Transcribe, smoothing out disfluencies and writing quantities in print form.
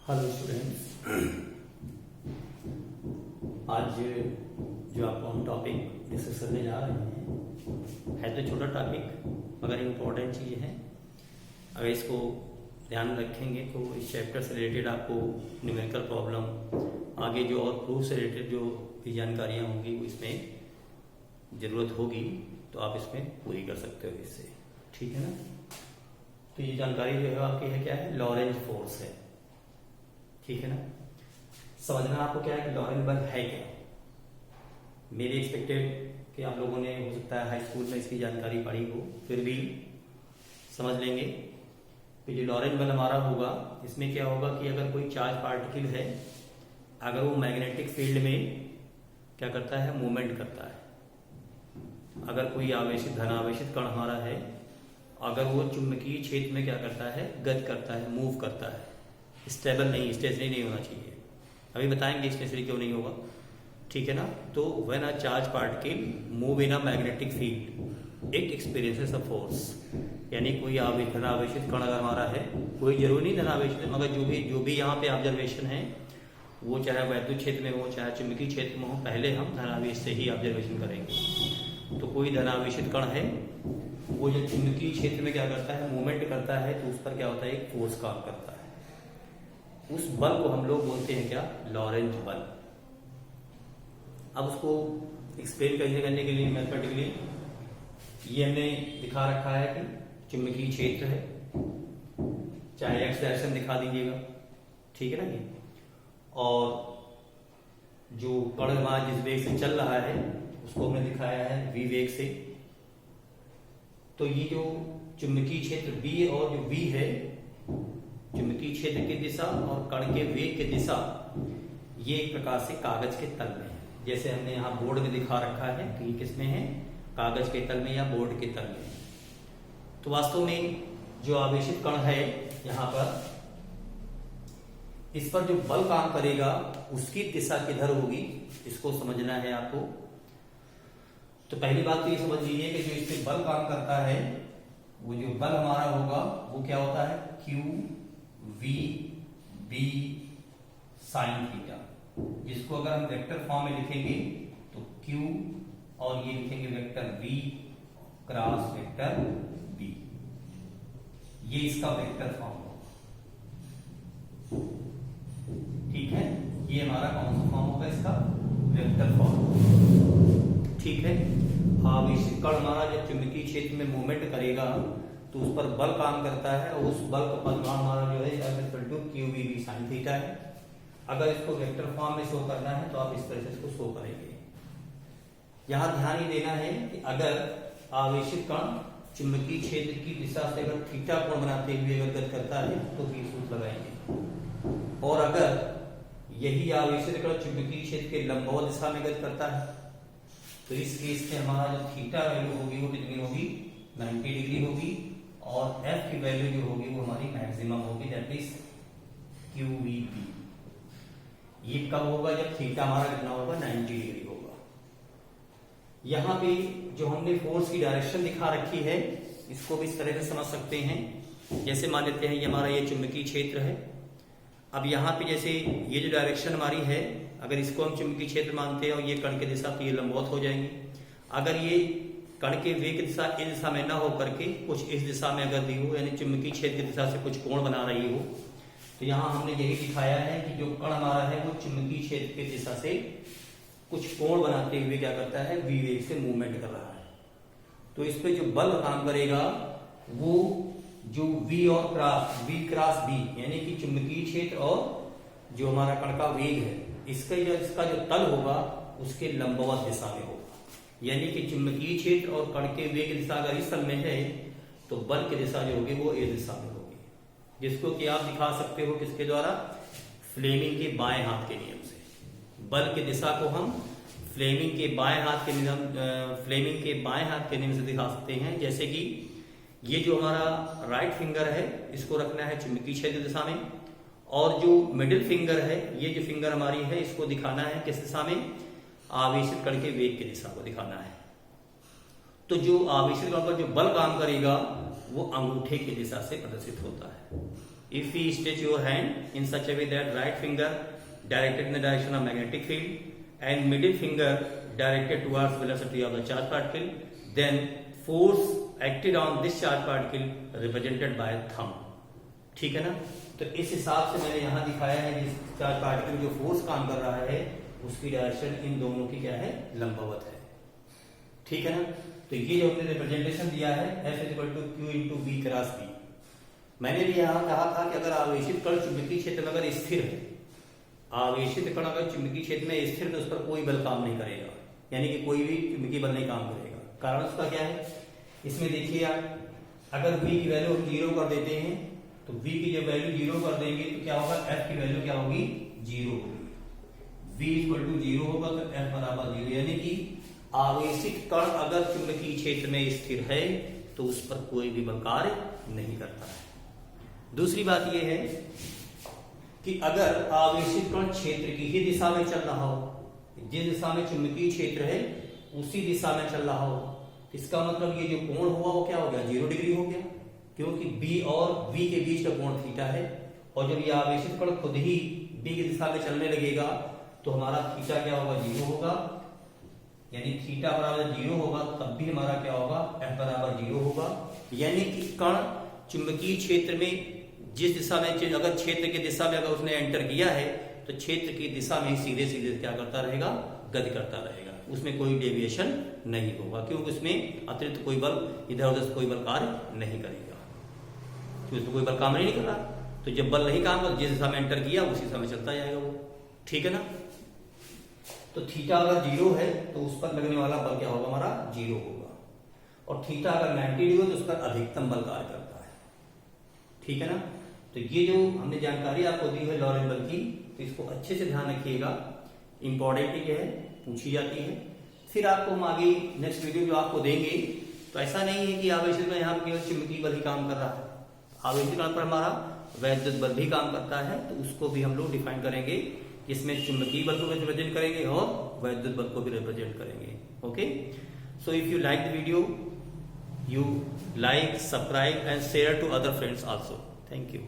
Hello students, आज जो आपको हम टॉपिक डिस्कस करने जा रहे हैं है तो छोटा टॉपिक मगर इम्पोर्टेंट चीज़ है। अगर इसको ध्यान में रखेंगे तो इस चैप्टर से रिलेटेड आपको न्यूमेरिकल प्रॉब्लम आगे जो और प्रूफ से रिलेटेड जो भी जानकारियाँ होंगी वो इसमें ज़रूरत होगी तो आप इसमें पूरी कर सकते हो इससे, ठीक है ना। तो ये जानकारी जो है आपकी है क्या है, लॉरेंज फोर्स है, ठीक है ना। समझना आपको क्या है कि लॉरेंज बल है क्या। मेरी एक्सपेक्टेड कि आप लोगों ने हो सकता है हाई स्कूल में इसकी जानकारी पढ़ी हो, फिर भी समझ लेंगे कि जो लॉरेंज बल हमारा होगा इसमें क्या होगा कि अगर कोई चार्ज पार्टिकल है, अगर वो मैग्नेटिक फील्ड में क्या करता है, मूवमेंट करता है। अगर कोई आवेशित धनावेशित कण हमारा है, अगर वो चुंबकीय क्षेत्र में क्या करता है, गति करता है, मूव करता है, स्टेबल नहीं, स्टेशनरी नहीं होना चाहिए। अभी बताएंगे स्टेशनरी क्यों नहीं होगा, ठीक है ना। तो when a charge particle move in a magnetic field it experiences a force, यानी कोई धनावेशित कण अगर हमारा है, कोई जरूरी नहीं धनावेशित है मगर जो भी यहाँ पे ऑब्जर्वेशन है वो चाहे वैद्युत क्षेत्र में हो चाहे चुंबकीय क्षेत्र में हो, पहले हम धनावेश से ही ऑब्जर्वेशन करेंगे। तो कोई धनावेशित कण है वो जो चुंबकीय क्षेत्र में क्या करता है, मूवमेंट करता है, तो उस पर क्या होता है, एक फोर्स काम करता है। उस बल को हम लोग बोलते हैं क्या, लॉरेंज बल। अब उसको एक्सप्लेन करने के लिए मैथमेटिकली ये हमने दिखा रखा है कि चुंबकीय क्षेत्र है, चाहे एक्स डायरेक्शन दिखा दीजिएगा, ठीक है ना ये। और जो कण हमारा जिस वेग से चल रहा है उसको हमने दिखाया है v वेग से। तो ये जो चुंबकीय क्षेत्र B और जो V है, चुंबकीय क्षेत्र की दिशा और कण के वेग की दिशा, ये एक प्रकार से कागज के तल में है। जैसे हमने यहाँ बोर्ड में दिखा रखा है कि ये किसमें है, कागज के तल में या बोर्ड के तल में। तो वास्तव में जो आवेशित कण है यहाँ पर, इस पर जो बल काम करेगा उसकी दिशा किधर होगी, इसको समझना है आपको। तो पहली बात तो ये समझ लीजिए कि जो इस पे बल काम करता है, वो जो बल हमारा होगा वो क्या होता है, Q V B sine theta, जिसको अगर हम वेक्टर फॉर्म में लिखेंगे तो Q और ये लिखेंगे vector V cross vector B, ये इसका वेक्टर फॉर्म होगा, ठीक है। ये हमारा कौन सा फॉर्म होगा, इसका वेक्टर फॉर्म, ठीक है। आवेशित कण हमारा जब चुंबकीय क्षेत्र में मूवमेंट करेगा तो उस पर बल काम करता है और उस बल का परिमाण हमारा जो है QVB sin थीटा है। अगर इसको वेक्टर फॉर्म में शो करना है तो आप इस तरह से इसको शो करेंगे। यहां ध्यान ही देना है कि अगर आवेशित कण चुंबकीय क्षेत्र की दिशा से अगर थीटा कोण बनाते हुए अगर गति करता है तो भी सूत्र लगाएंगे, और अगर यही आवेशित कण चुंबकीय क्षेत्र के लंबवत दिशा में गति करता है तो इस केस में हमारा जो थीटा वैल्यू होगी वो कितनी होगी, 90 डिग्री होगी, और एफ की वैल्यू जो होगी वो हमारी मैक्सिमम होगी, दैट इज QVB। ये कब होगा, जब थीटा हमारा कितना होगा, 90 डिग्री होगा। यहाँ पे जो हमने फोर्स की डायरेक्शन दिखा रखी है इसको भी इस तरह से समझ सकते हैं। जैसे मान लेते हैं ये हमारा ये चुंबकीय क्षेत्र है। अब यहाँ पे जैसे ये जो डायरेक्शन हमारी है, अगर इसको हम चुंबकीय क्षेत्र मानते हैं और ये कण की दिशा, तो ये लंबवत हो जाएंगी। अगर ये कण के वेग की दिशा इस दिशा में ना हो करके कुछ इस दिशा में अगर दी हो, यानी चुंबकीय क्षेत्र की दिशा से कुछ कोण बना रही हो, तो यहाँ हमने यही दिखाया है कि जो कण हमारा है वो चुंबकीय क्षेत्र की दिशा से कुछ कोण बनाते हुए क्या करता है, v वेग से मूवमेंट कर रहा है। तो इस पे जो बल काम करेगा वो जो V क्रॉस B, यानी कि चुंबकीय क्षेत्र और जो हमारा कण का वेग है, इसका जो तल होगा उसके लंबवत दिशा में होगा। यानी कि चुंबकीय क्षेत्र और कण के वेग की दिशा अगर इस तल में है तो बल की दिशा जो होगी वो इस दिशा में होगी, जिसको कि आप दिखा सकते हो किसके द्वारा, फ्लेमिंग के बाएं हाथ के नियम से। बल की दिशा को हम फ्लेमिंग के बाएं हाथ के नियम से दिखा सकते हैं। जैसे कि ये जो हमारा राइट फिंगर है इसको रखना है चुंबकीय क्षेत्र दिशा में, और जो मिडिल फिंगर है, ये जो फिंगर हमारी है, इसको दिखाना है किस दिशा में, आवेशित कण के वेग की दिशा को दिखाना है। तो जो आवेशित कण पर जो बल काम करेगा वो अंगूठे की दिशा से प्रदर्शित होता है। If we stretch your hand in such a way that right finger directed in the direction of magnetic field and middle finger directed towards velocity of the charge particle, then force acted on this charge particle represented by thumb. ठीक है ना? तो इस हिसाब से मैंने यहाँ दिखाया है जिस चार्ज पार्टिकल जो फोर्स काम कर रहा है उसकी डायरेक्शन इन दोनों की क्या है, लंबवत है। ठीक है ना? तो ये जो हमने रिप्रेजेंटेशन दिया है F equal to Q into B cross B. मैंने भी यहाँ कहा था कि अगर आवेशित कण चुंबकीय क्षेत्र में अगर स्थिर है, आवेशित कण अगर चुंबकीय क्षेत्र में स्थिर तो उस पर कोई बल काम नहीं करेगा, यानी कि कोई भी चुंबकीय बल नहीं काम करेगा। कारण उसका क्या है, इसमें देखिए आप, अगर v की वैल्यू हम 0 कर देते हैं तो v की जब वैल्यू 0 कर देंगे तो क्या होगा, f की वैल्यू क्या होगी, 0 होगी। v इक्वल टू 0 होगा तो f बराबर 0, यानी कि आवेशित कण अगर चुंबकीय क्षेत्र में स्थिर है तो उस पर कोई भी बल कार्य नहीं करता है। दूसरी बात यह है कि अगर आवेशित कण क्षेत्र की ही दिशा में चल रहा हो, जिस दिशा में चुंबकीय क्षेत्र है उसी दिशा में चल रहा हो, इसका मतलब ये जो कोण हुआ वो क्या हो गया, 0 डिग्री हो गया, क्योंकि B और V के बीच का कोण थीटा है। और जब ये आवेशित कण खुद ही B की दिशा में चलने लगेगा तो हमारा थीटा क्या होगा, 0 होगा, यानी थीटा बराबर 0 होगा तब भी हमारा क्या होगा, F बराबर 0 होगा। यानी कि कण चुंबकीय क्षेत्र में जिस दिशा में, अगर क्षेत्र की दिशा में अगर उसने एंटर किया है तो क्षेत्र की दिशा में सीधे सीधे क्या करता रहेगा, गति करता रहेगा, उसमें कोई डेविएशन नहीं होगा, क्योंकि उसमें अतिरिक्त कोई बल, इधर उधर से कोई बल कार्य नहीं करेगा, क्योंकि उसमें कोई बल काम नहीं कर रहा। तो जब बल नहीं काम कर, जिस दिशा में एंटर किया उसी दिशा में चलता जाएगा वो। ठीक है ना? तो थीटा अगर 0 है तो उस पर लगने वाला बल क्या होगा, हमारा 0 होगा, और थीटा अगर 90 डिग्री हो तो उस पर अधिकतम बल कार्य करता है। ठीक है ना? तो ये जो हमने जानकारी आपको दी है लॉरेंट बल की, तो इसको अच्छे से ध्यान रखिएगा, इंपॉर्टेंट ये है, पूछी जाती है। फिर आपको हम आगे नेक्स्ट वीडियो जो आपको देंगे, तो ऐसा नहीं है कि आवेशित कण यहाँ पर केवल चुंबकीय बल ही काम कर रहा है, आवेशित कण पर हमारा वैद्युत बल भी काम करता है, तो उसको भी हम लोग डिफाइन करेंगे, जिसमें चुंबकीय बल को भी रिप्रेजेंट करेंगे और वैद्युत बल को भी रिप्रेजेंट करेंगे। Okay, so if you like the video, you like, subscribe and share to other friends also. Thank you.